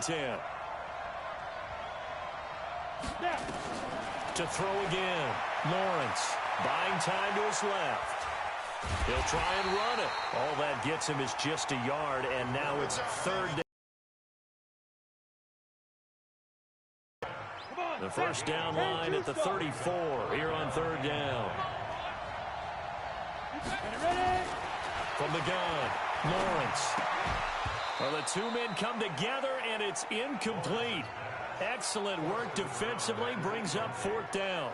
10. To throw again. Lawrence buying time to his left. He'll try and run it. All that gets him is just a yard, and now it's third down. The first down line at the 34 here on third down. From the gun, Lawrence. Well, the two men come together, and it's incomplete. Excellent work defensively, brings up fourth down.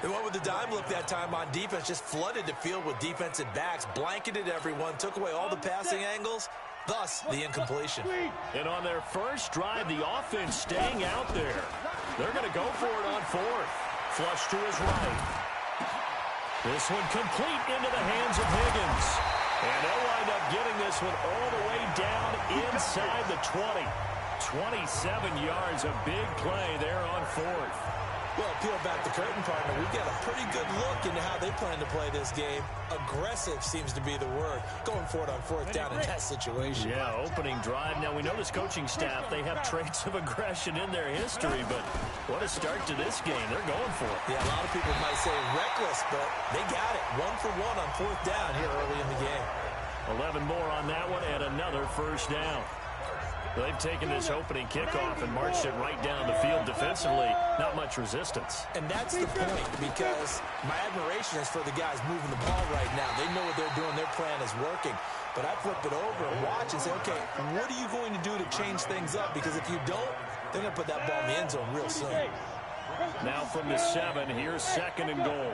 They went with the dime look that time on defense, just flooded the field with defensive backs, blanketed everyone, took away all the passing angles, thus the incompletion. And on their first drive, the offense staying out there. They're going to go for it on fourth. Flush to his right. This one complete into the hands of Higgins. And they'll wind up getting this one all the way down inside the 20. 27 yards, a big play there on fourth. Well, peel back the curtain, partner. We've got a pretty good look into how they plan to play this game. Aggressive seems to be the word. Going for it on fourth down in that situation. Yeah, opening drive. Now, we know this coaching staff, they have traits of aggression in their history, but what a start to this game. They're going for it. Yeah, a lot of people might say reckless, but they got it. 1 for 1 on fourth down here early in the game. 11 more on that one and another first down. They've taken this opening kickoff and marched it right down the field defensively. Not much resistance. And that's the point, because my admiration is for the guys moving the ball right now. They know what they're doing. Their plan is working. But I flip it over and watch and say, okay, what are you going to do to change things up? Because if you don't, they're going to put that ball in the end zone real soon. Now from the 7, here's second and goal.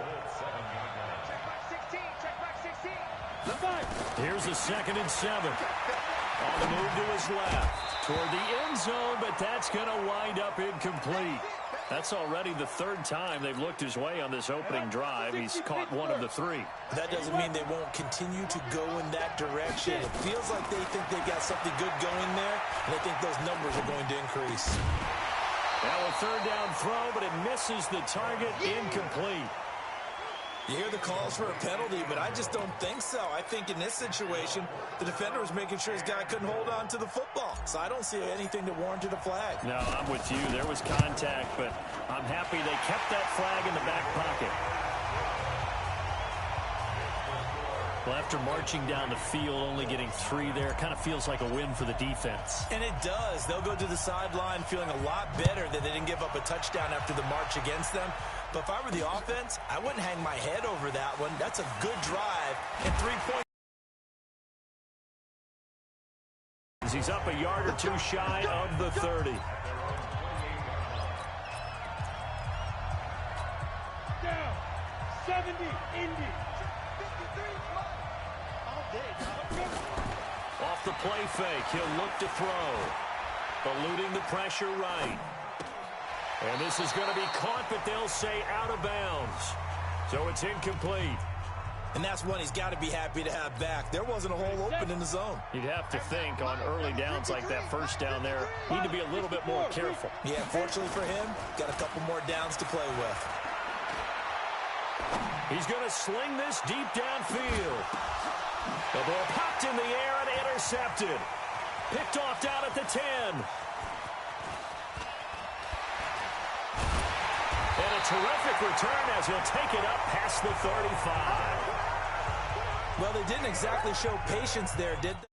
Here's the 2nd and 7. On the move to his left. Toward the end zone, but that's going to wind up incomplete. That's already the third time they've looked his way on this opening drive. He's caught one of the 3. That doesn't mean they won't continue to go in that direction. It feels like they think they've got something good going there, and I think those numbers are going to increase. Now a third down throw, but it misses the target, incomplete. You hear the calls for a penalty, but I just don't think so. I think in this situation, the defender was making sure his guy couldn't hold on to the football. So I don't see anything that warranted a flag. No, I'm with you. There was contact, but I'm happy they kept that flag in the back pocket. Well, after marching down the field, only getting 3 there, kind of feels like a win for the defense. And it does. They'll go to the sideline feeling a lot better that they didn't give up a touchdown after the march against them. But if I were the offense, I wouldn't hang my head over that one. That's a good drive and 3 points. He's up a yard or 2 shy of the 30. Down, 70, Indy. Off the play fake, he'll look to throw. Eluding the pressure right. And this is going to be caught, but they'll say out of bounds. So it's incomplete. And that's one he's got to be happy to have back. There wasn't a hole open in the zone. You'd have to think on early downs like that first down there, need to be a little bit more careful. Yeah, fortunately for him, got a couple more downs to play with. He's going to sling this deep downfield. The ball popped in the air and intercepted. Picked off down at the 10. And a terrific return as he'll take it up past the 35. Well, they didn't exactly show patience there, did they?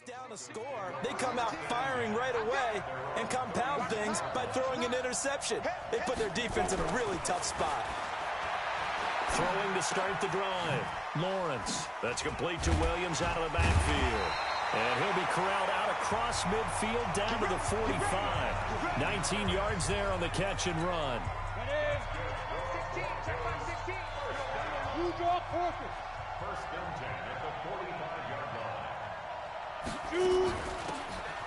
Down a score, they come out firing right away and compound things by throwing an interception. They put their defense in a really tough spot. Throwing to start the drive. Lawrence. That's complete to Williams out of the backfield. And he'll be corralled out across midfield down to the 45. 19 yards there on the catch and run. First down 10 at the 45-yard line.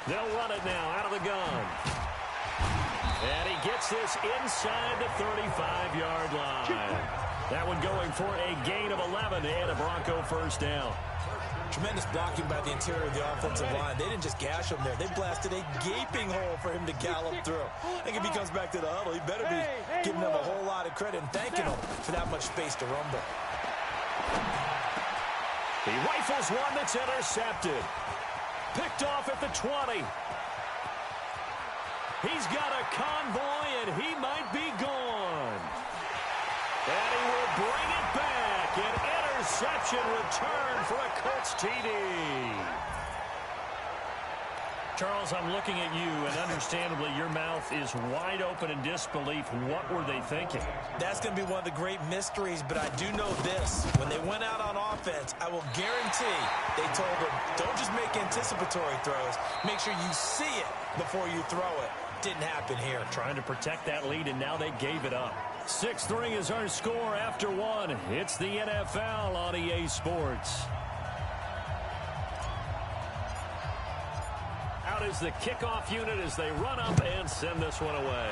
They'll run it now out of the gun. And he gets this inside the 35-yard line. That one going for a gain of 11 and a Bronco first down. Tremendous blocking by the interior of the offensive line. They didn't just gash him there. They blasted a gaping hole for him to gallop through. I think if he comes back to the huddle, he better be giving them a whole lot of credit and thanking them for that much space to rumble. He rifles one that's intercepted. Picked off at the 20. He's got a convoy, and he might be gone. And he will bring it back. An interception return for a Colts TD. Charles, I'm looking at you, and understandably, your mouth is wide open in disbelief. What were they thinking? That's going to be one of the great mysteries, but I do know this. When they went out on offense, I will guarantee they told them, don't just make anticipatory throws. Make sure you see it before you throw it. Didn't happen here. Trying to protect that lead, and now they gave it up. 6-3 is our score after one. It's the NFL on EA Sports. Out is the kickoff unit as they run up and send this one away.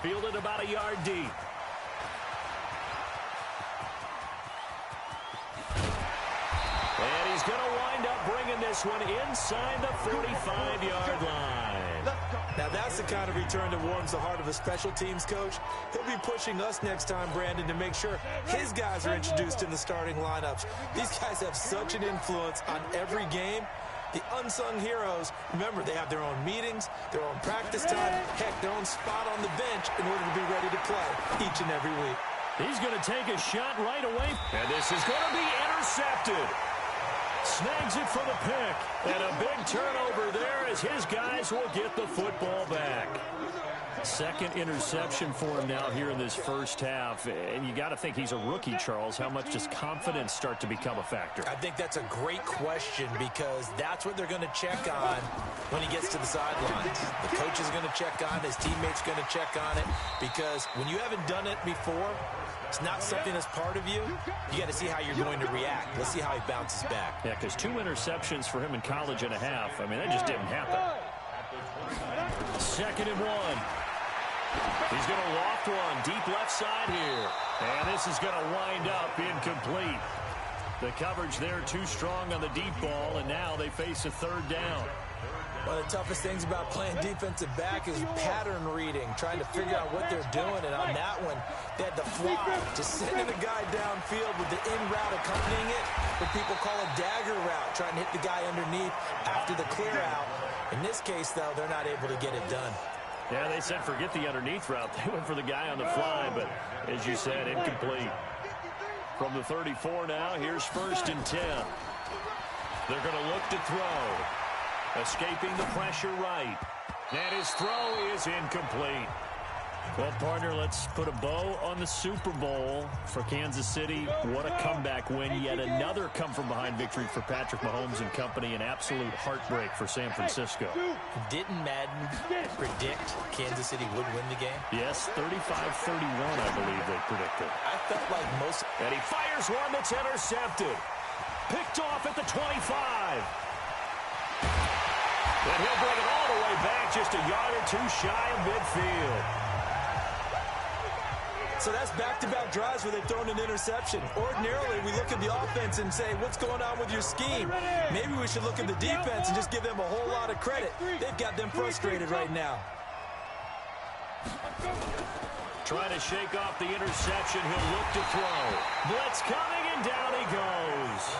Fielded about a yard deep. And he's going to wind up bringing this one inside the 45-yard line. Now that's the kind of return that warms the heart of a special teams coach. He'll be pushing us next time, Brandon, to make sure his guys are introduced in the starting lineups. These guys have such an influence on every game. The unsung heroes, remember, they have their own meetings, their own practice time, heck, their own spot on the bench in order to be ready to play each and every week. He's going to take a shot right away, and this is going to be intercepted. Snags it for the pick, and a big turnover there as his guys will get the football back. Second interception for him now here in this first half, and you got to think he's a rookie, Charles. How much does confidence start to become a factor? I think that's a great question because that's what they're going to check on when he gets to the sidelines. The coach is going to check on it, his teammates going to check on it, because when you haven't done it before, it's not something that's part of you. You got to see how you're going to react. Let's see how he bounces back. Yeah, because 2 interceptions for him in college and a half. I mean, that just didn't happen. 2nd and 1. He's going to loft one deep left side here. And this is going to wind up incomplete. The coverage there too strong on the deep ball, and now they face a 3rd down. One of the toughest things about playing defensive back is pattern reading, trying to figure out what they're doing. And on that one, they had the fly, just sending the guy downfield with the in route accompanying it, what people call a dagger route, trying to hit the guy underneath after the clear out. In this case, though, they're not able to get it done. Yeah, they said forget the underneath route. They went for the guy on the fly, but as you said, incomplete. From the 34 now, here's 1st and 10. They're going to look to throw. Escaping the pressure right. And his throw is incomplete. Well, partner, let's put a bow on the Super Bowl for Kansas City. What a comeback win. Yet another come-from-behind victory for Patrick Mahomes and company. An absolute heartbreak for San Francisco. Didn't Madden predict Kansas City would win the game? Yes, 35-31, I believe they predicted. I felt like most... And he fires one that's intercepted. Picked off at the 25. And he'll bring it all the way back, just a yard or two shy of midfield. So that's back-to-back drives where they've thrown an interception. Ordinarily, we look at the offense and say, what's going on with your scheme? Maybe we should look at the defense and just give them a whole lot of credit. They've got them frustrated right now. Trying to shake off the interception. He'll look to throw. Blitz coming, and down he goes.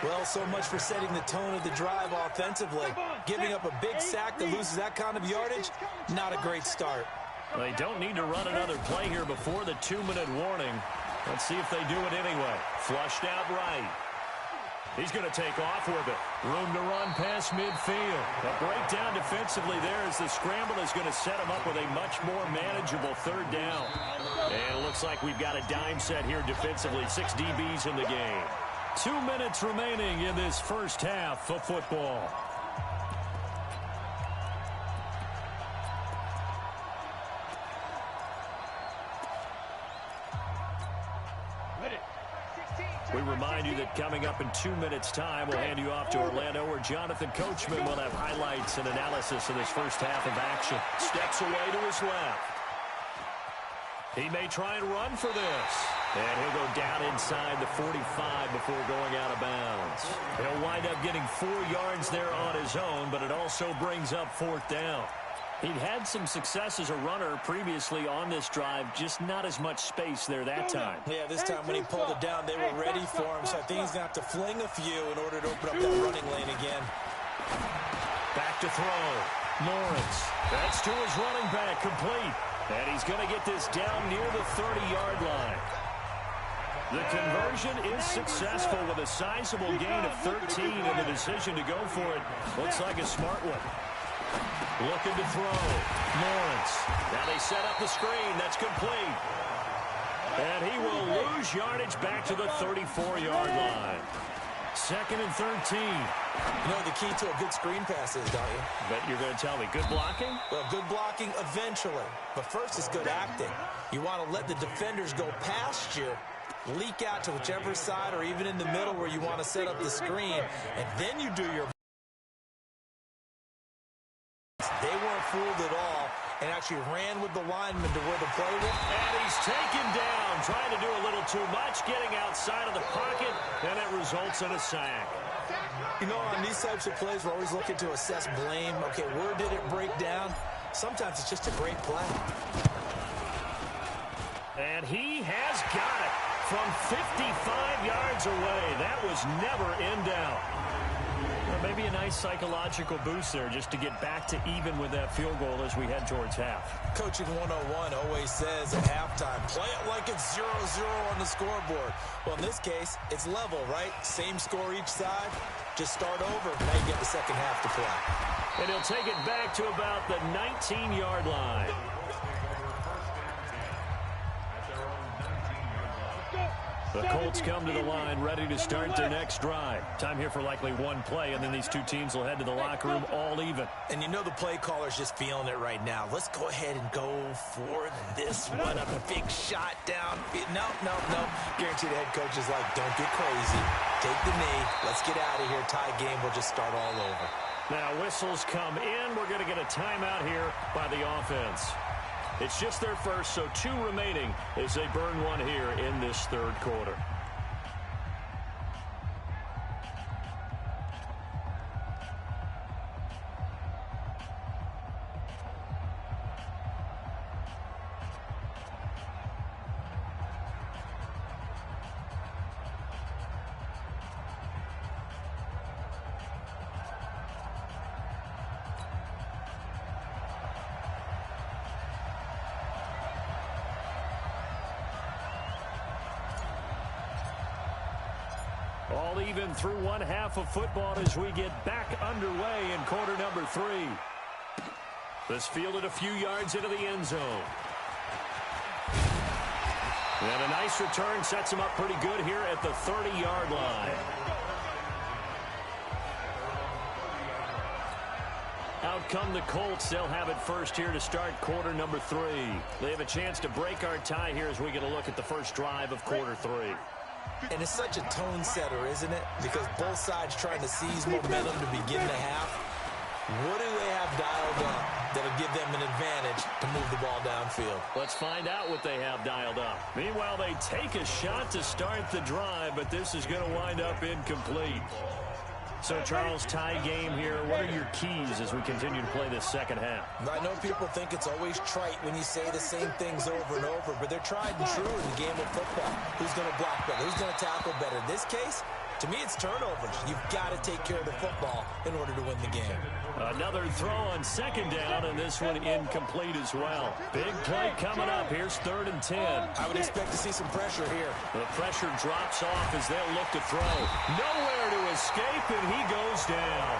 Well, so much for setting the tone of the drive offensively. Giving up a big sack that loses that kind of yardage, not a great start. Well, they don't need to run another play here before the 2-minute warning. Let's see if they do it anyway. Flushed out right. He's going to take off with it. Room to run past midfield. A breakdown defensively there as the scramble is going to set him up with a much more manageable 3rd down. And it looks like we've got a dime set here defensively. 6 DBs in the game. 2 minutes remaining in this first half of football. We remind you you that coming up in 2 minutes' time, we'll hand you off to Orlando, where Jonathan Coachman will have highlights and analysis of this first half of action. Steps away to his left. He may try and run for this. And he'll go down inside the 45 before going out of bounds. He'll wind up getting 4 yards there on his own, but it also brings up 4th down. He'd had some success as a runner previously on this drive, just not as much space there that time. Yeah, this time when he pulled it down, they were ready for him, so I think he's going to have to fling a few in order to open up that running lane again. Back to throw. Lawrence. That's to his running back, complete. And he's going to get this down near the 30-yard line. The conversion is successful with a sizable gain of 13, and the decision to go for it looks like a smart one. Looking to throw. Lawrence. Now they set up the screen. That's complete. And he will lose yardage back to the 34-yard line. 2nd and 13. You know the key to a good screen pass is, don't you? Bet you're going to tell me. Good blocking? Well, good blocking eventually. But first is good acting. You want to let the defenders go past you, leak out to whichever side or even in the middle where you want to set up the screen, and then you do your... They weren't fooled at all and actually ran with the lineman to where the play was. And he's taken down, trying to do a little too much, getting outside of the pocket, and it results in a sack. You know, on these types of plays, we're always looking to assess blame. Okay, where did it break down? Sometimes it's just a great play. And he has got it from 55 yards away. That was never in doubt. Well, maybe a nice psychological boost there just to get back to even with that field goal as we head towards half. Coaching 101 always says at halftime, play it like it's 0-0 on the scoreboard. Well, in this case, it's level, right? Same score each side. Just start over. Now you get the second half to play. And he'll take it back to about the 19-yard line. The Colts come to the line, ready to start their next drive. Time here for likely one play, and then these two teams will head to the locker room all even. And you know the play caller's just feeling it right now. Let's go ahead and go for this one. Up a big shot down. No. Guaranteed the head coach is like, don't get crazy. Take the knee. Let's get out of here. Tie game. We'll just start all over. Now whistles come in. We're going to get a timeout here by the offense. It's just their first, so 2 remaining as they burn one here in this third quarter. All even through one half of football as we get back underway in quarter number 3. This fielded a few yards into the end zone. And a nice return sets him up pretty good here at the 30-yard line. Out come the Colts. They'll have it first here to start quarter number 3. They have a chance to break our tie here as we get a look at the first drive of quarter 3. And it's such a tone setter, isn't it? Because both sides trying to seize momentum to begin the half. What do they have dialed up that'll give them an advantage to move the ball downfield? Let's find out what they have dialed up. Meanwhile, they take a shot to start the drive, but this is going to wind up incomplete. So, Charles, tie game here. What are your keys as we continue to play this second half? I know people think it's always trite when you say the same things over and over, but they're tried and true in the game of football. Who's going to block better? Who's going to tackle better? In this case, to me, it's turnovers. You've got to take care of the football in order to win the game. Another throw on second down, and this one incomplete as well. Big play coming up. Here's 3rd and 10. I would expect to see some pressure here. The pressure drops off as they'll look to throw. Nowhere to escape, and he goes down.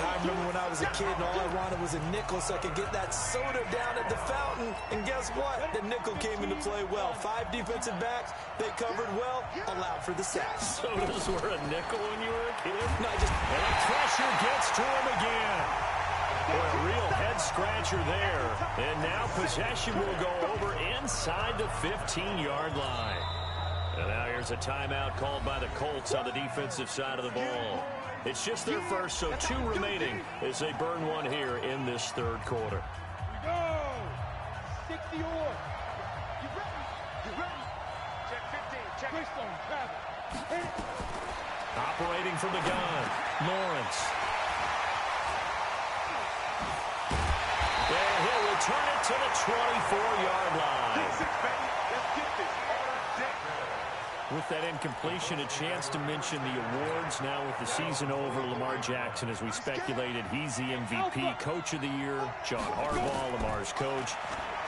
I remember when I was a kid and all I wanted was a nickel so I could get that soda down at the fountain. And guess what? The nickel came into play well. 5 defensive backs, they covered well, allowed for the sack. Sodas were a nickel when you were a kid? No, And the pressure gets to him again. Boy, a real head-scratcher there. And now possession will go over inside the 15-yard line. And now here's a timeout called by the Colts on the defensive side of the ball. It's just their first, so 2 remaining as they burn one here in this third quarter. Go! 60 or. You ready? You ready? Check 15. Check. Wristone, travel. Hit it. Operating from the gun, Lawrence. And he'll return it to the 24-yard line. Let's get this on deck. With that incompletion, a chance to mention the awards. Now with the season over, Lamar Jackson, as we speculated, he's the MVP, Coach of the Year. John Harbaugh, Lamar's coach.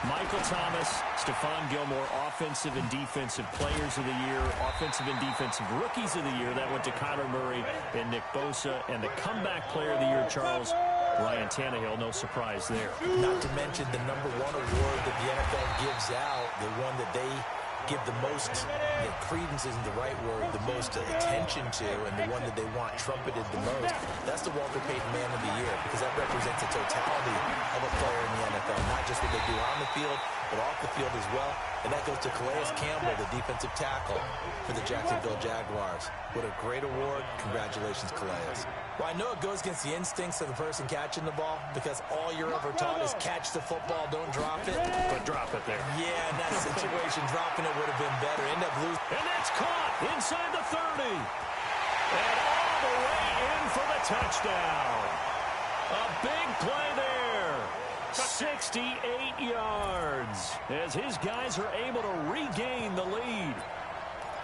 Michael Thomas, Stephon Gilmore, Offensive and Defensive Players of the Year, Offensive and Defensive Rookies of the Year. That went to Kyler Murray and Nick Bosa. And the Comeback Player of the Year, Charles, Ryan Tannehill, no surprise there. Not to mention the #1 award that the NFL gives out, the one that they give the most, credence isn't the right word, the most attention to, and the one that they want trumpeted the most. That's the Walter Payton Man of the Year, because that represents the totality of a player in the NFL, not just what they do on the field, but off the field as well. And that goes to Calais Campbell, the defensive tackle for the Jacksonville Jaguars. What a great award. Congratulations, Calais. Well, I know it goes against the instincts of the person catching the ball, because all you're ever taught is catch the football, don't drop it. But drop it there. Yeah, in that situation, dropping it would have been better. End up losing. And that's caught inside the 30. And all the way in for the touchdown. A big play there. 68 yards as his guys are able to regain the lead.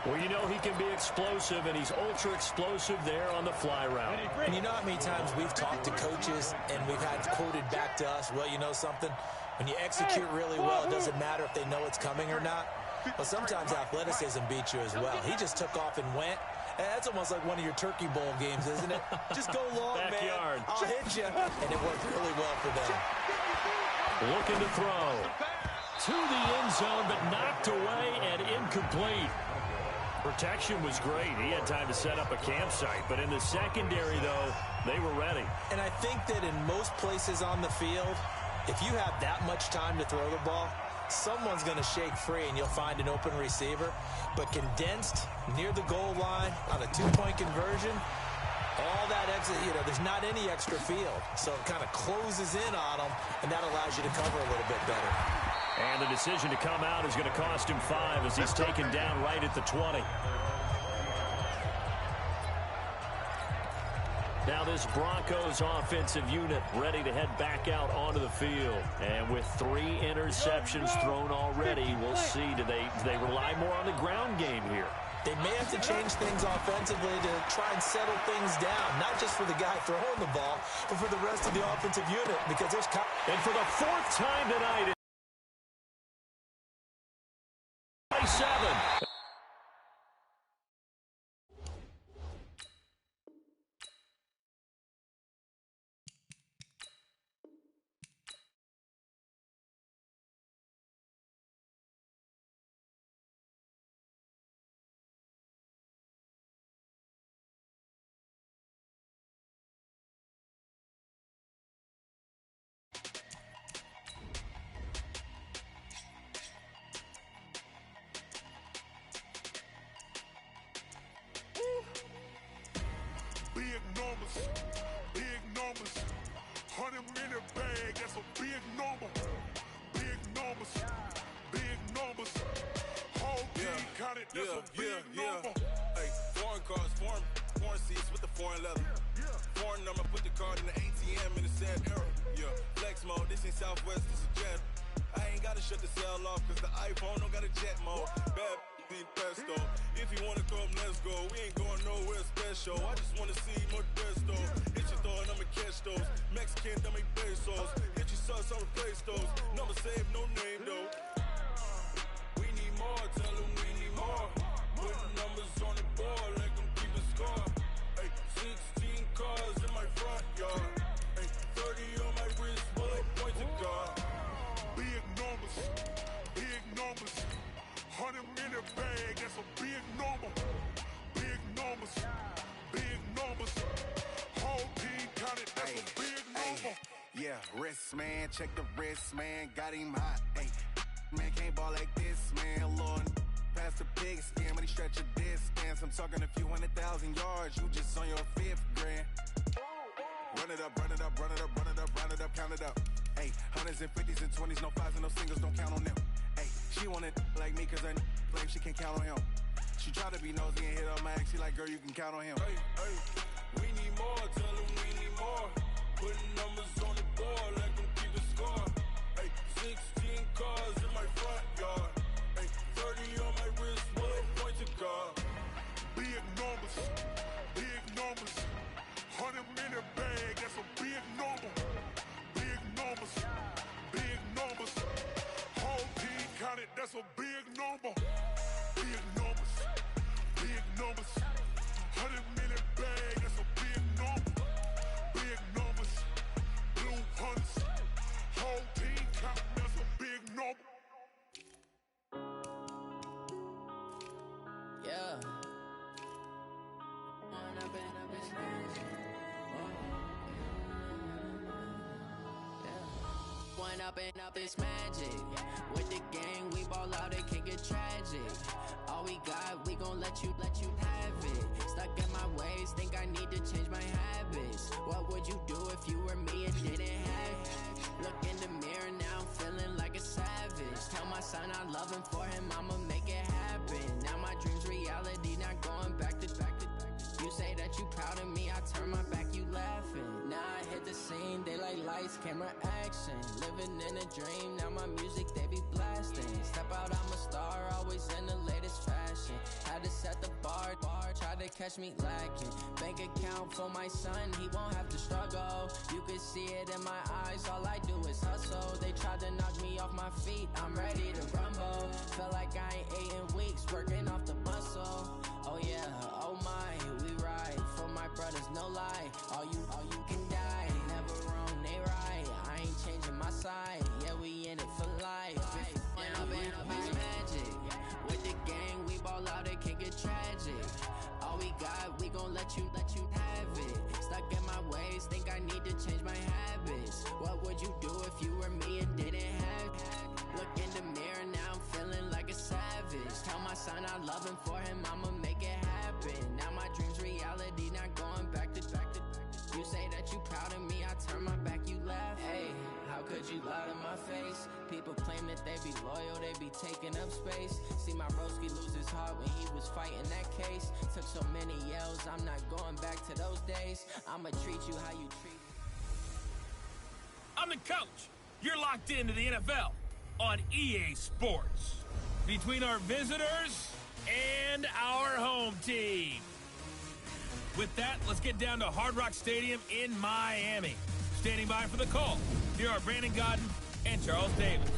Well, you know he can be explosive, and he's ultra-explosive there on the fly route. And you know how many times we've talked to coaches and we've had quoted back to us, well, you know something? When you execute really well, it doesn't matter if they know it's coming or not. But sometimes athleticism beats you as well. He just took off and went. That's almost like one of your Turkey Bowl games, isn't it? Just go long, Backyard. man. I'll hit you. And it worked really well for them. Looking to throw. To the end zone, but knocked away and incomplete. Protection was great. He had time to set up a campsite. But in the secondary, though, they were ready. And I think that in most places on the field, if you have that much time to throw the ball, someone's going to shake free and you'll find an open receiver. But condensed near the goal line on a 2-point conversion, all that exit, there's not any extra field. So it kind of closes in on them, and that allows you to cover a little bit better. And the decision to come out is going to cost him 5 as he's taken down right at the 20. Now this Broncos offensive unit ready to head back out onto the field. And with 3 interceptions thrown already, we'll see, do they rely more on the ground game here? They may have to change things offensively to try and settle things down, not just for the guy throwing the ball, but for the rest of the offensive unit, because there's... And for the 4th time tonight, 7. Big numbers, 100 in the bag, that's a big number. Big numbers, whole team counted, that's a big number. Hey, foreign cars, foreign seats with the foreign leather. Foreign number, put the card in the ATM in the sad era. Yeah, flex mode, this ain't Southwest, this is Jet. I ain't gotta shut the cell off, cause the iPhone don't got a jet mode. Bad need pesto. If you wanna come, let's go. We ain't going nowhere special. I just wanna see more desto. Hit your thought, I'ma catch those. Mexican, dummy pesos. Hit your sauce, I'll replace those. Number save, no name though. We need more, tell them we need more. Put numbers on the board, like them keep a score. Hey, 16 cars in my front yard. Hey, 30 on my wrist, bullet point to God. Big numbers, 100 in the bag, that's a big number. Big numbers, whole team counted, that's a big number. Yeah, wrist man, check the wrist man, got him hot. Ay, man can't ball like this, man. Lord, past the pig skin, when he stretch your distance. I'm talking a few 100,000 yards, you just on your 5th grand. Run it up, run it up, run it up, run it up, round it up, count it up. Hey, hundreds and 50s and 20s, no 5s and no singles, don't count on them. Hey, she want it like me, cause her like she can't count on him. She try to be nosy and hit up my ex, she like, girl, you can count on him. Hey, hey, we need more, tell them we need more. Putting numbers on the board, let them keep the score. Hey, 16 cars in my front yard. Hey, 30 on my wrist, what a point to guard. Big numbers, big numbers. 100 minute bag, that's a big number. Big numbers, big numbers. Whole team counted, that's a big number. Big numbers, big numbers. 100 minute bag, that's a big number. Big numbers, blue hunts. Whole team counting, that's a big number. Yeah. One up and up is magic. With the gang, we ball out, it can get tragic. All we got, we gon' let you have it. Stuck in my ways, think I need to change my habits. What would you do if you were me and didn't have it? Look in the mirror now, I'm feeling like a savage. Tell my son I love him, for him I'ma make it happen. Now my dream's reality, not going back to. You say that you proud of me, I turn my back, you laughing. Now I hit the scene, they like lights, camera, action. Living in a dream, now my music, they be blasting. Step out, I'm a star, always in the latest fashion. Had to set the bar, try to catch me lacking. Bank account for my son, he won't have to struggle. You can see it in my eyes, all I do is hustle. They tried to knock me off my feet, I'm ready to rumble. Felt like I ain't ate in weeks, working off the muscle. Oh yeah, oh my, we ride for my brothers, no lie. All you can die, never wrong, they right. I ain't changing my side, yeah, we in it for life. It's magic. With the gang, we ball out, it can get tragic. All we got, we gon' let you have it. Stuck in my ways, think I need to change my habits. What would you do if you were me and didn't have it? Look in the mirror, now I'm feeling like a savage. Tell my son I love him, for him I'ma make it happen. Now my dream's reality, not going back to. You say that you proud of me, I turn my back, you laugh. Hey, how could you lie to my face? People claim that they be loyal, they be taking up space. See my broski lose his heart when he was fighting that case. Took so many yells, I'm not going back to those days. I'ma treat you how you treat. I'm the coach. You're locked into the NFL on EA Sports. Between our visitors and our home team. With that, let's get down to Hard Rock Stadium in Miami. Standing by for the call, here are Brandon Godden and Charles Davis.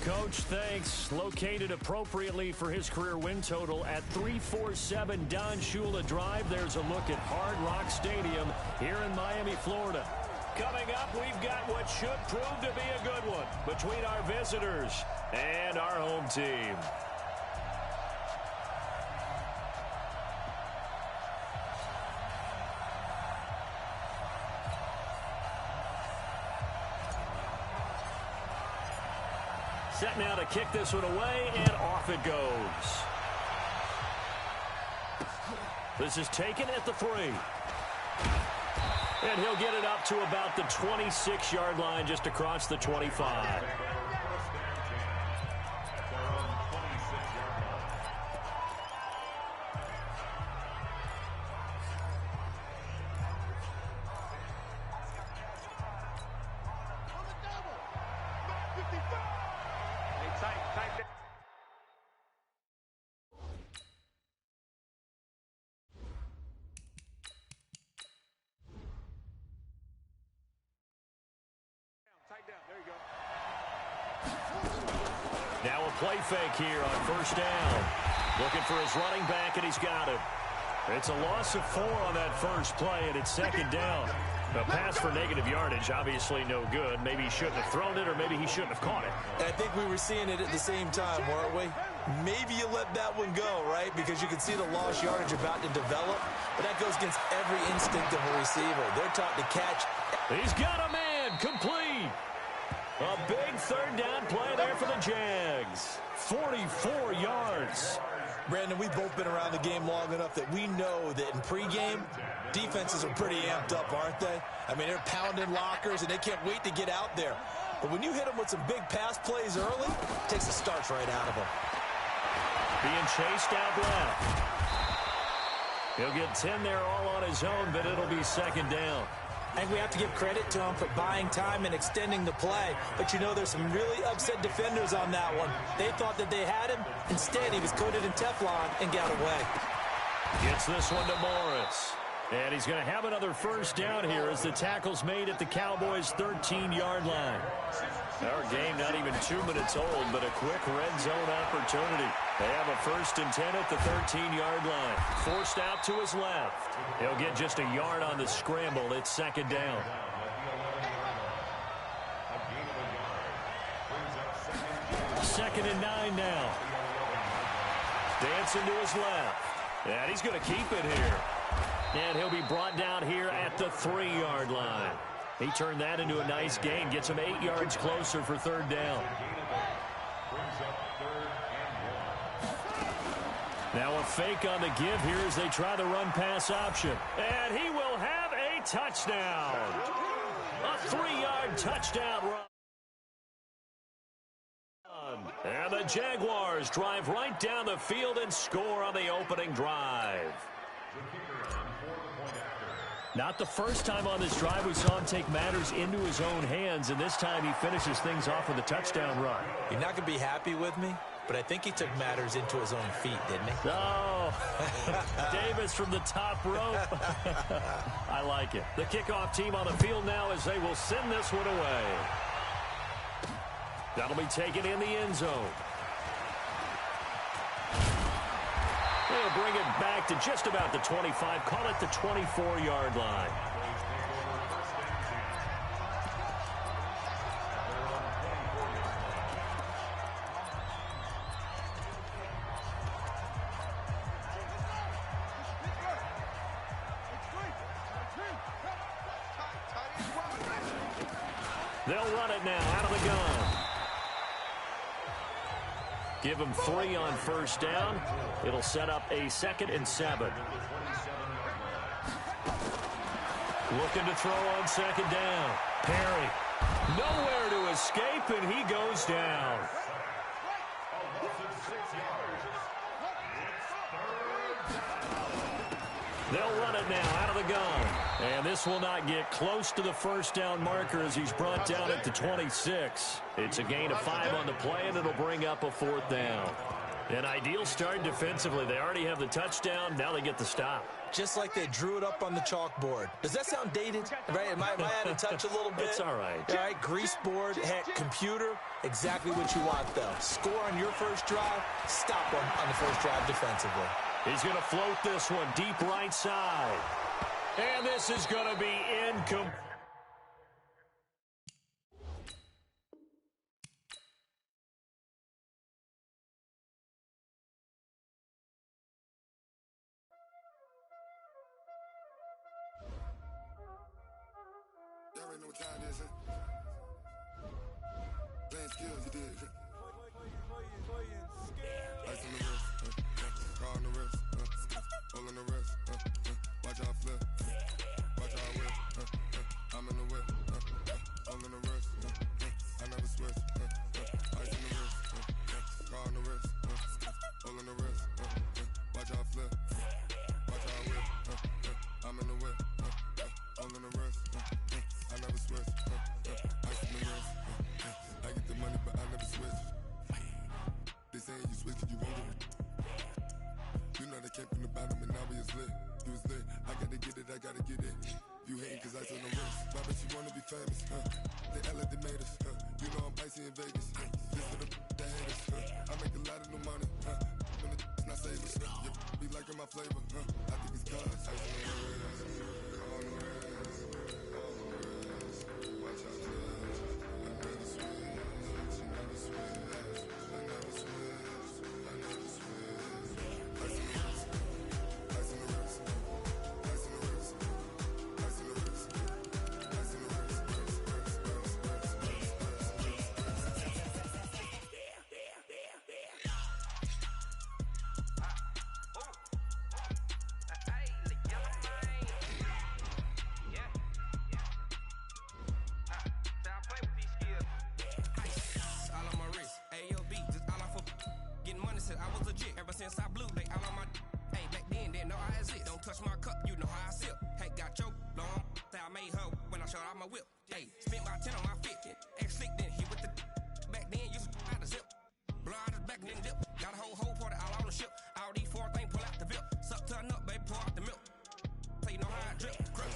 Coach, thanks. Located appropriately for his career win total at 347 Don Shula Drive. There's a look at Hard Rock Stadium here in Miami, Florida. Coming up, we've got what should prove to be a good one between our visitors and our home team. Set now to kick this one away, and off it goes. This is taken at the 3. And he'll get it up to about the 26-yard line, just across the 25. Now a play fake here on first down. Looking for his running back, and he's got him. It's a loss of 4 on that first play, and it's second down. A pass for negative yardage, obviously no good. Maybe he shouldn't have thrown it, or maybe he shouldn't have caught it. I think we were seeing it at the same time, weren't we? Maybe you let that one go, right? Because you can see the lost yardage about to develop. But that goes against every instinct of a receiver. They're taught to catch. He's got a man, complete. A big third down play there for the Jags. 44 yards. Brandon, we've both been around the game long enough that we know that in pregame, defenses are pretty amped up, aren't they? I mean, they're pounding lockers, and they can't wait to get out there. But when you hit them with some big pass plays early, it takes the starch right out of them. Being chased out left. He'll get 10 there all on his own, but it'll be second down. I think we have to give credit to him for buying time and extending the play. But, you know, there's some really upset defenders on that one. They thought that they had him. Instead, he was coated in Teflon and got away. Gets this one to Morris. And he's going to have another first down here as the tackle's made at the Cowboys' 13-yard line. Our game not even 2 minutes old, but a quick red zone opportunity. They have a 1st and 10 at the 13-yard line. Forced out to his left. He'll get just a yard on the scramble. It's second down. Second and 9 now. Dancing to his left. And he's going to keep it here. And he'll be brought down here at the 3-yard line. He turned that into a nice gain. Gets him 8 yards closer for third down. Now a fake on the give here as they try the run-pass option. And he will have a touchdown. A 3-yard touchdown run. And the Jaguars drive right down the field and score on the opening drive. Not the first time on this drive we saw him take matters into his own hands, and this time he finishes things off with a touchdown run. You're not going to be happy with me, but I think he took matters into his own feet, didn't he? Oh, Davis from the top rope. I like it. The kickoff team on the field now as they will send this one away. That'll be taken in the end zone. They'll bring it back to just about the 25. Call it the 24-yard line. They'll run it now out of the gun. Give him 3 on first down. It'll set up a 2nd and 7. Looking to throw on second down. Perry. Nowhere to escape, and he goes down. They'll run it now out of the gun. And this will not get close to the first down marker as he's brought down at the 26. It's a gain of 5 on the play, and it'll bring up a 4th down. An ideal start defensively. They already have the touchdown. Now they get the stop. Just like they drew it up on the chalkboard. Does that sound dated? Right? Am I out of touch a little bit? It's all right. All right, grease board, heck, computer, exactly what you want, though. Score on your first drive, stop them on the first drive defensively. He's going to float this one deep right side. And this is going to be incomplete. Y'all already know what time it is, huh? Playing skills, you did. Ice on the wrist, car on the wrist, all on the wrist, watch how I flip, watch how I whip, I'm in the whip, all in the wrist, I never switch, ice on the wrist, car on the wrist, all on the wrist, watch how I flip, watch how I whip, I'm in the whip, all in the wrist, I never switch, ice on the wrist, I get the money but I never switch. They saying you switch and you won't get it. You know they came from the bottom and now we is lit. You was lit, I gotta get it, I gotta get it. You hating cause ice on the wrist. Why bet you wanna be famous, They act like they made us, You know I'm icy in Vegas, This for the haters, I make a lot of new money, When it's not savers, be liking my flavor, I think it's cause ice on the wrist, on the wrist, watch out for this. I never switch, she never switch, I never switch, I never switch. Ice on the wrist, ice on the wrist, ice on the wrist, ice on the wrist, ice on the wrist, was a jit. Ever since I blew, they all on my hey, back then, didn't know I exist. Don't touch my cup, you know how I sip. Hey, got choked, long. Say I made her when I showed out my whip. Hey, spent my 10 on my 50. Ex-slick, then hit with the back then, used to out the zip. Blow out his back, then dip. Got a whole party all on the ship. All these 4 things, pull out the VIP. Suck to a nut, baby, pour out the milk. So you know how I drip. Crush.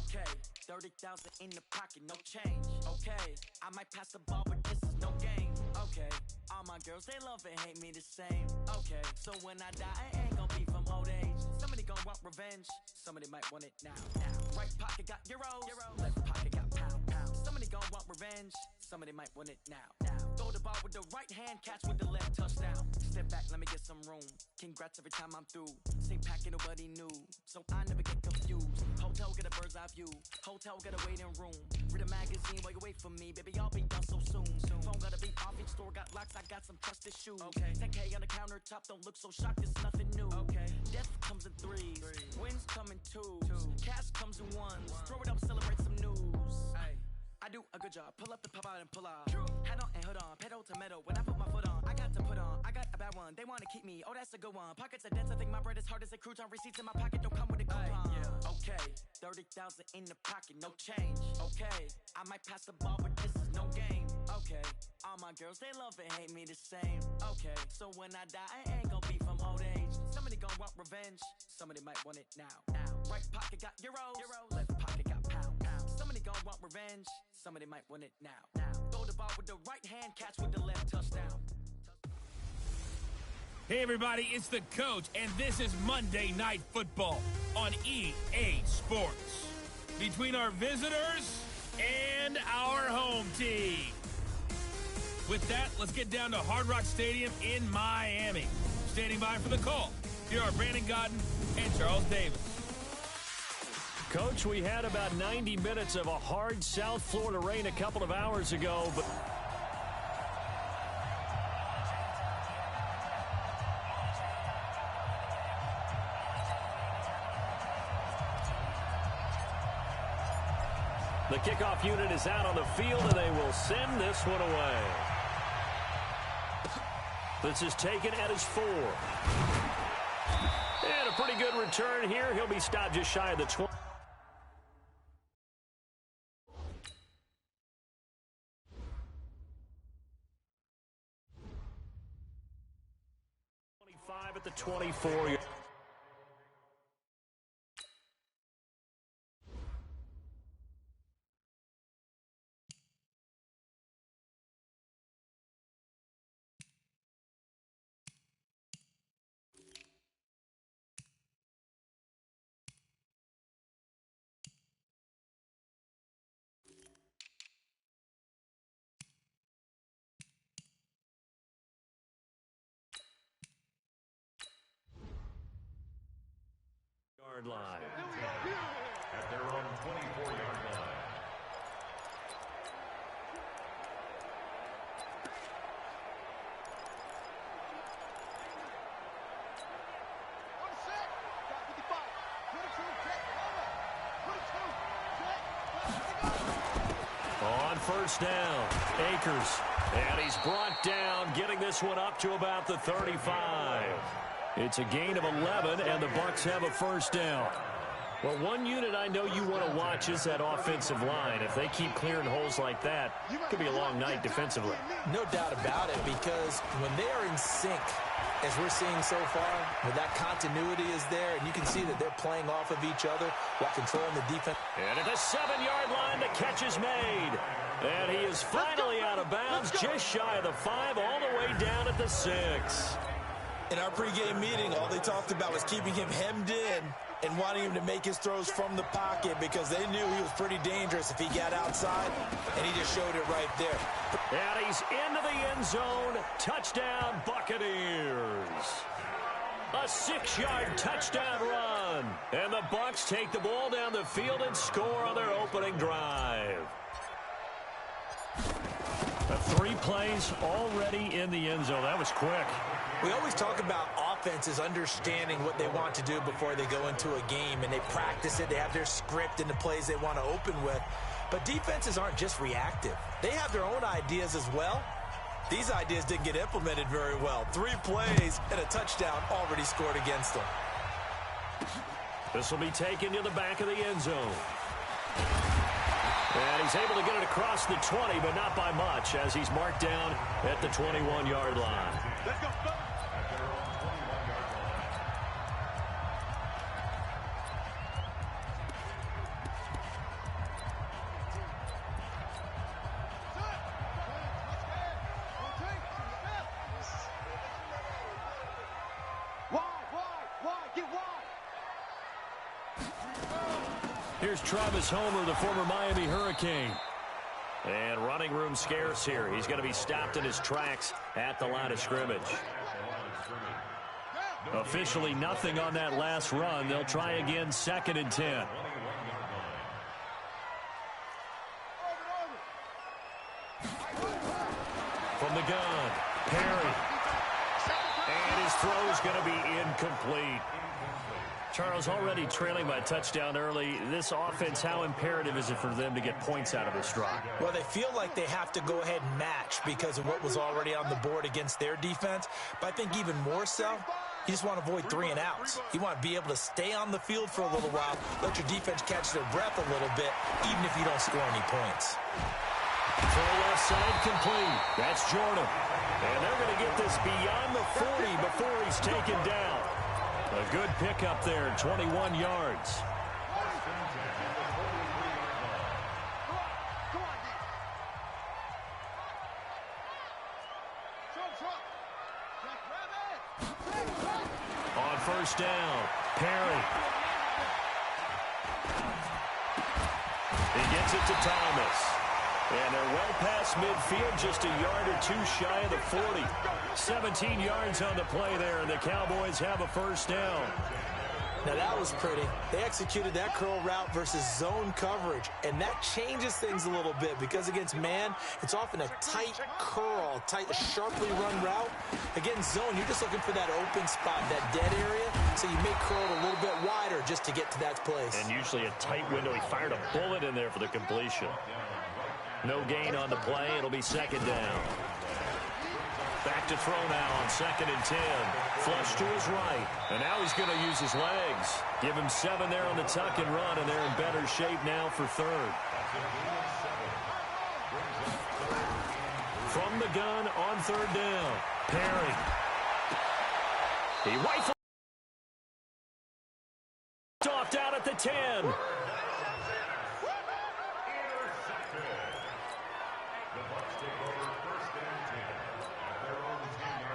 Okay, 30,000 in the pocket, no change. Okay, I might pass the ball, but this is no game. Okay, all my girls, they love and hate me the same. Okay, so when I die, I ain't gonna be from old age. Somebody gonna want revenge, somebody might want it now. Right pocket got euros, left pocket got pound. Somebody gonna want revenge, somebody might want it now. Throw the ball with the right hand, catch with the left, touchdown. Step back, let me get some room. Congrats every time I'm through. Same packet, nobody knew, so I never get confused. Hotel, get a bird's eye view. Hotel, get a waiting room. Read a magazine while you wait for me. Baby, I'll be done so soon. Phone gotta be off, each store got locks, I got some trusted shoes. Okay. 10K on the countertop, don't look so shocked, it's nothing new. Okay. Death comes in threes, wins come in twos. Cash comes in ones, throw it up, celebrate some news. I do a good job, pull up the pop out and pull out. Hat on and hood on, pedal to metal, when I put my foot on, I got to put on, I got a bad one, they wanna keep me, oh that's a good one. Pockets are dense, I think my bread is hard as a crouton, receipts in my pocket don't come with a coupon. Okay, 30,000 in the pocket, no change. Okay, I might pass the ball, but this is no game. Okay, all my girls, they love and hate me the same. Okay, so when I die, I ain't gon' be from old age. Somebody gon' want revenge, somebody might want it now. Right pocket got euros, left pocket got pounds. Somebody gon' want revenge, somebody might want it now. Throw the ball with the right hand, catch with the left, touchdown. Hey everybody, it's the coach, and this is Monday Night Football on EA Sports. Between our visitors and our home team. With that, let's get down to Hard Rock Stadium in Miami. Standing by for the call, here are Brandon Godden and Charles Davis. Coach, we had about 90 minutes of a hard South Florida rain a couple of hours ago, but the kickoff unit is out on the field, and they will send this one away. This is taken at his 4. And a pretty good return here. He'll be stopped just shy of the 20. 25 at the 24. Line. At their own 24-yard line. On first down, Akers. And he's brought down, getting this one up to about the 35. It's a gain of 11, and the Bucs have a first down. Well, one unit I know you want to watch is that offensive line. If they keep clearing holes like that, it could be a long night defensively. No doubt about it, because when they are in sync, as we're seeing so far, when that continuity is there, and you can see that they're playing off of each other while controlling the defense. And at the 7-yard line, the catch is made. And he is finally out of bounds, just shy of the 5, all the way down at the 6. In our pregame meeting, all they talked about was keeping him hemmed in and wanting him to make his throws from the pocket because they knew he was pretty dangerous if he got outside, and he just showed it right there. And he's into the end zone. Touchdown, Buccaneers. A 6-yard touchdown run. And the Bucs take the ball down the field and score on their opening drive. 3 plays already in the end zone. That was quick. We always talk about offenses understanding what they want to do before they go into a game, and they practice it. They have their script and the plays they want to open with. But defenses aren't just reactive. They have their own ideas as well. These ideas didn't get implemented very well. 3 plays and a touchdown already scored against them. This will be taken to the back of the end zone. And he's able to get it across the 20, but not by much, as he's marked down at the 21-yard line. Let's go. Here's Travis Homer, the former Miami Hurricane. And running room scarce here. He's going to be stopped in his tracks at the line of scrimmage. Officially nothing on that last run. They'll try again, 2nd and 10. From the gun, Perry. And his throw is going to be incomplete. Charles, already trailing by a touchdown early. This offense, how imperative is it for them to get points out of this drive? Well, they feel like they have to go ahead and match because of what was already on the board against their defense. But I think even more so, you just want to avoid 3 and outs. You want to be able to stay on the field for a little while, let your defense catch their breath a little bit, even if you don't score any points. Throw left side complete. That's Jordan. And they're going to get this beyond the 40 before he's taken down. A good pickup there, 21 yards. On first down, Perry. He gets it to Thomas. And they're well past midfield, just a yard or 2 shy of the 40. 17 yards on the play there, and the Cowboys have a first down. Now, that was pretty. They executed that curl route versus zone coverage, and that changes things a little bit because against man, it's often a tight curl, tight, sharply run route. Against zone, you're just looking for that open spot, that dead area, so you may curl it a little bit wider just to get to that place. And usually a tight window. He fired a bullet in there for the completion. No gain on the play. It'll be 2nd down. Back to throw now on 2nd and 10. Flush to his right. And now he's going to use his legs. Give him 7 there on the tuck and run, and they're in better shape now for 3rd. From the gun on 3rd down. Perry. He rifled off down at the 10.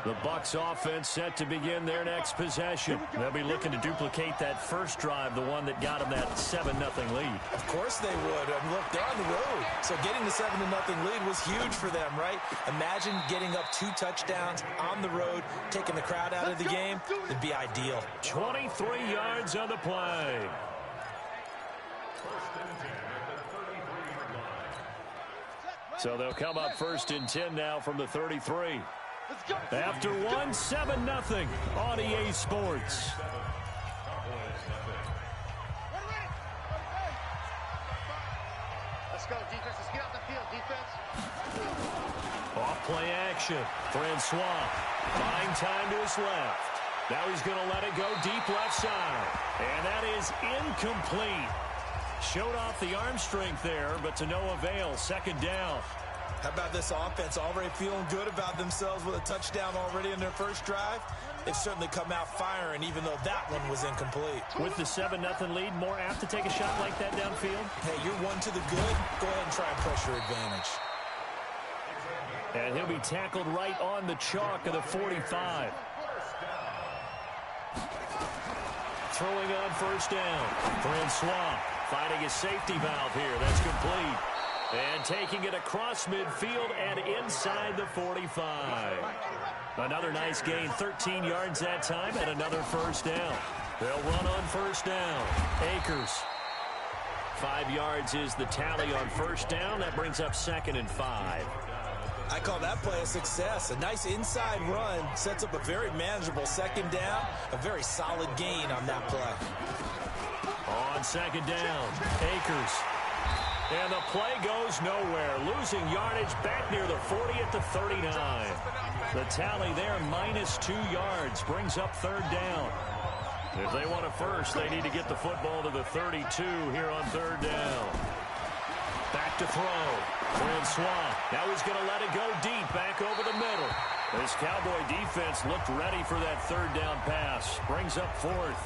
The Bucs offense set to begin their next possession. They'll be looking to duplicate that first drive, the one that got them that 7-0 lead. Of course they would. I mean, look, they're on the road. So getting the 7-0 lead was huge for them, right? Imagine getting up 2 touchdowns on the road, taking the crowd out of the game. It'd be ideal. 23 yards on the play. So they'll come up 1st and 10 now from the 33. After 1, 7-0 on EA Sports. Let's go, defense. Let's get out the field, defense. Off play action. Francois buying time to his left. Now he's going to let it go deep left side. And that is incomplete. Showed off the arm strength there, but to no avail. 2nd down. How about this offense already feeling good about themselves with a touchdown already in their first drive? They've certainly come out firing, even though that one was incomplete. With the 7-0 lead, more apt to take a shot like that downfield? Hey, you're 1 to the good. Go ahead and try and press your advantage. And he'll be tackled right on the chalk of the 45. Throwing on first down. Francois finding his safety valve here. That's complete. And taking it across midfield and inside the 45. Another nice gain, 13 yards that time, and another first down. They'll run on first down. Akers. 5 yards is the tally on first down. That brings up 2nd and 5. I call that play a success. A nice inside run sets up a very manageable 2nd down. A very solid gain on that play. On 2nd down, Akers. And the play goes nowhere. Losing yardage back near the 40 at the 39. The tally there, -2 yards, brings up 3rd down. If they want a first, they need to get the football to the 32 here on 3rd down. Back to throw. Francois. Now he's going to let it go deep back over the middle. This Cowboy defense looked ready for that 3rd down pass. Brings up 4th.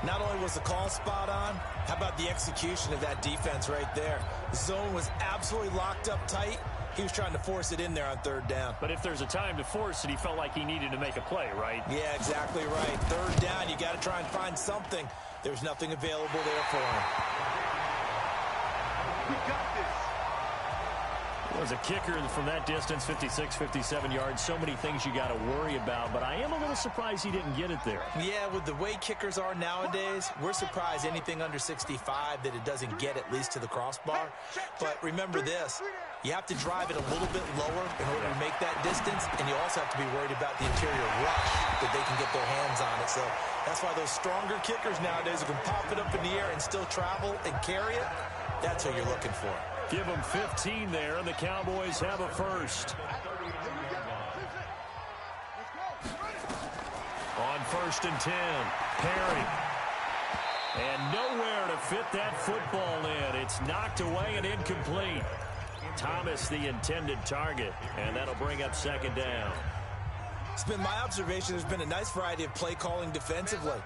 Not only was the call spot on, how about the execution of that defense right there? The zone was absolutely locked up tight. He was trying to force it in there on 3rd down. But if there's a time to force it, he felt like he needed to make a play, right? Yeah, exactly right. 3rd down, you got to try and find something. There's nothing available there for him. We got this. As a kicker from that distance, 56, 57 yards, so many things you got to worry about, but I am a little surprised he didn't get it there. Yeah, with the way kickers are nowadays, we're surprised anything under 65 that it doesn't get at least to the crossbar. But remember this, you have to drive it a little bit lower in order to make that distance, and you also have to be worried about the interior rush that they can get their hands on it. So that's why those stronger kickers nowadays who can pop it up in the air and still travel and carry it, that's what you're looking for. Give them 15 there, and the Cowboys have a first. On 1st and 10, Perry. And nowhere to fit that football in. It's knocked away and incomplete. Thomas, the intended target, and that'll bring up 2nd down. It's been my observation there's been a nice variety of play calling defensively.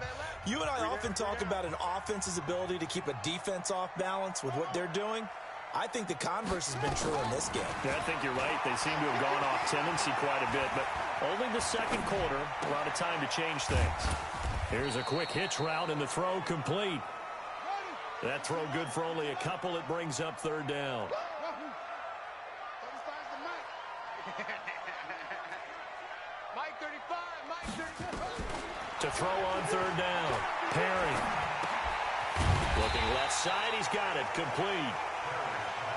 You and I often talk about an offense's ability to keep a defense off balance with what they're doing. I think the converse has been true in this game. Yeah, I think you're right. They seem to have gone off tendency quite a bit, but only the 2nd quarter, a lot of time to change things. Here's a quick hitch route, and the throw complete. That throw good for only a couple. It brings up 3rd down. To throw on 3rd down, Perry. Looking left side, he's got it, complete.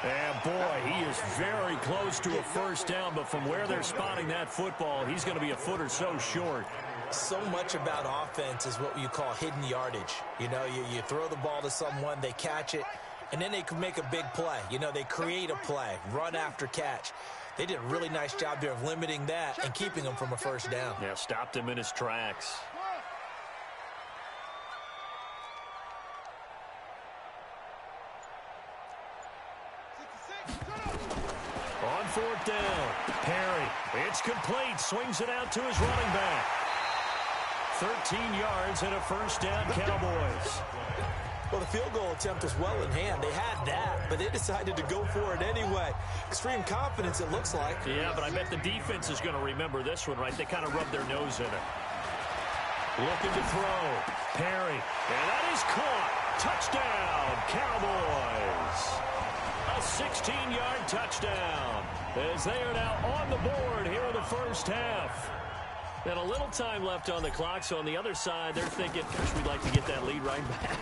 And boy, he is very close to a 1st down, but from where they're spotting that football, he's going to be a foot or so short. So much about offense is what you call hidden yardage. You know, you throw the ball to someone, they catch it, and then they can make a big play. You know, they create a play, run after catch. They did a really nice job there of limiting that and keeping him from a 1st down. Yeah, stopped him in his tracks. On 4th down, Perry. It's complete. Swings it out to his running back. 13 yards and a 1st down, Cowboys. Well, the field goal attempt was well in hand. They had that, but they decided to go for it anyway. Extreme confidence, it looks like. Yeah, but I bet the defense is going to remember this one, right? They kind of rubbed their nose in it. Looking to throw. Perry. And that is caught. Touchdown, Cowboys. A 16-yard touchdown as they are now on the board here in the 1st half. And a little time left on the clock, so on the other side, they're thinking, gosh, we'd like to get that lead right back.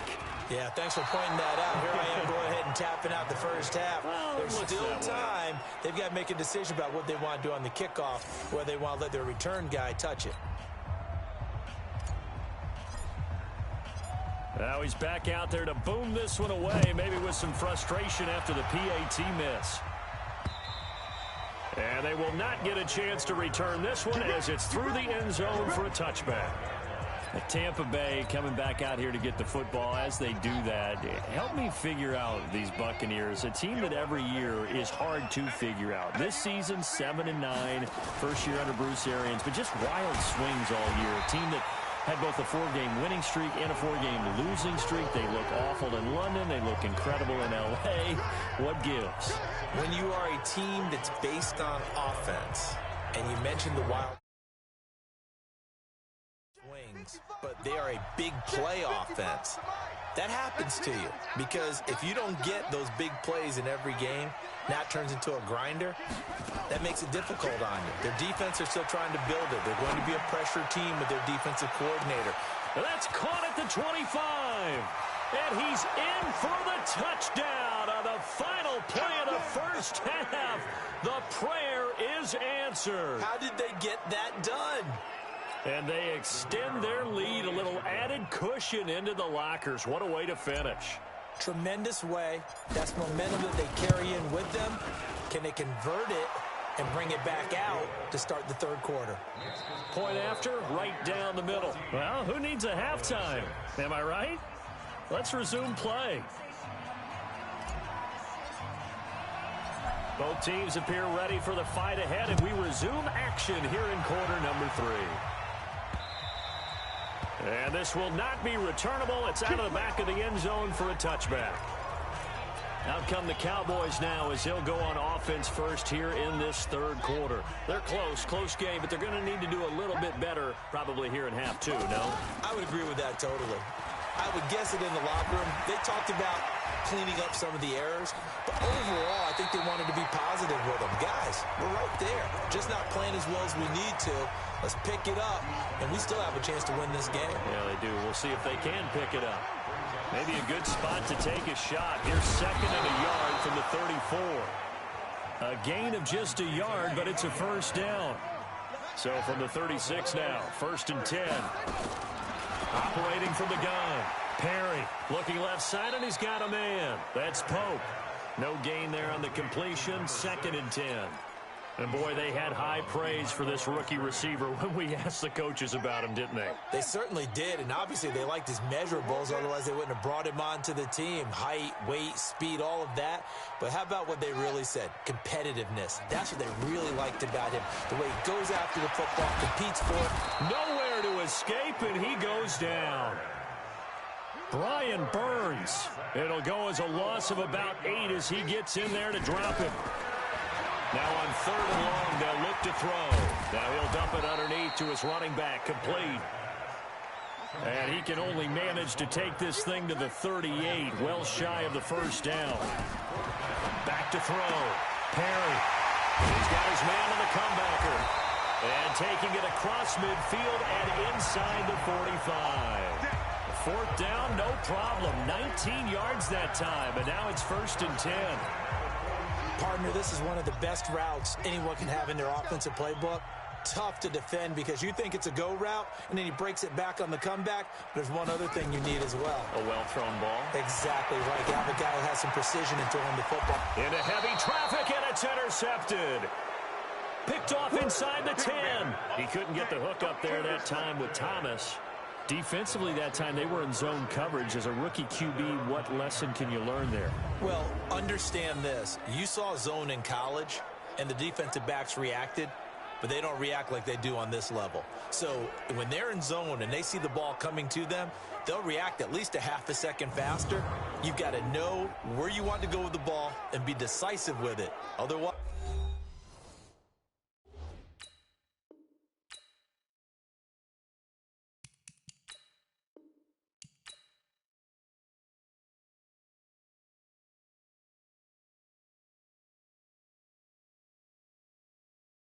Yeah, thanks for pointing that out. Here I am going ahead and tapping out the 1st half. Well, there's still time. They've got to make a decision about what they want to do on the kickoff, whether they want to let their return guy touch it. Now he's back out there to boom this one away, maybe with some frustration after the PAT miss. And they will not get a chance to return this one as it's through the end zone for a touchback. Tampa Bay coming back out here to get the football. As they do that, help me figure out these Buccaneers, a team that every year is hard to figure out. This season, 7-9, first year under Bruce Arians, but just wild swings all year. A team that had both a 4-game winning streak and a 4-game losing streak. They look awful in London. They look incredible in L.A. What gives? When you are a team that's based on offense, and you mentioned the wild swings, but they are a big play offense, that happens to you. Because if you don't get those big plays in every game, now it turns into a grinder. That makes it difficult on you. Their defense are still trying to build it. They're going to be a pressure team with their defensive coordinator. That's caught at the 25. And he's in for the touchdown on the final play of the 1st half. The prayer is answered. How did they get that done? And they extend their lead, a little added cushion into the lockers. What a way to finish. Tremendous way. That's momentum that they carry in with them. Can they convert it and bring it back out to start the 3rd quarter? Point after, right down the middle. Well, who needs a halftime? Am I right? Let's resume play. Both teams appear ready for the fight ahead, and we resume action here in quarter number 3. And this will not be returnable. It's out of the back of the end zone for a touchback. Out come the Cowboys now as they'll go on offense first here in this 3rd quarter. They're close game, but they're going to need to do a little bit better probably here in half 2, no? I would agree with that totally. I would guess it in the locker room. They talked about cleaning up some of the errors. But overall, I think they wanted to be positive with them. Guys, we're right there. Just not playing as well as we need to. Let's pick it up, and we still have a chance to win this game. Yeah, they do. We'll see if they can pick it up. Maybe a good spot to take a shot. Here's 2nd and a yard from the 34. A gain of just a yard, but it's a first down. So from the 36 now, 1st and 10. Operating from the gun. Perry looking left side, and he's got a man. That's Pope. No gain there on the completion. 2nd and 10. And, boy, they had high praise for this rookie receiver when we asked the coaches about him, didn't they? They certainly did, and obviously they liked his measurables. Otherwise, they wouldn't have brought him onto the team. Height, weight, speed, all of that. But how about what they really said? Competitiveness. That's what they really liked about him. The way he goes after the football, competes for it. Nowhere to escape, and he goes down. Brian Burns. It'll go as a loss of about 8 as he gets in there to drop him. Now on 3rd and long, they'll look to throw. Now he'll dump it underneath to his running back, complete. And he can only manage to take this thing to the 38, well shy of the first down. Back to throw. Perry. He's got his man on the comebacker. And taking it across midfield and inside the 45. 4th down, no problem. 19 yards that time, and now it's 1st and 10. Partner, this is one of the best routes anyone can have in their offensive playbook. Tough to defend because you think it's a go route, and then he breaks it back on the comeback. There's one other thing you need as well. A well-thrown ball. Exactly right. You have a guy who has some precision in throwing the football. Into heavy traffic, and it's intercepted. Picked off inside the 10. He couldn't get the hook up there that time with Thomas. Defensively that time, they were in zone coverage. As a rookie QB, what lesson can you learn there? Well, understand this. You saw zone in college, and the defensive backs reacted, but they don't react like they do on this level. So when they're in zone and they see the ball coming to them, they'll react at least a half a second faster. You've got to know where you want to go with the ball and be decisive with it. Otherwise,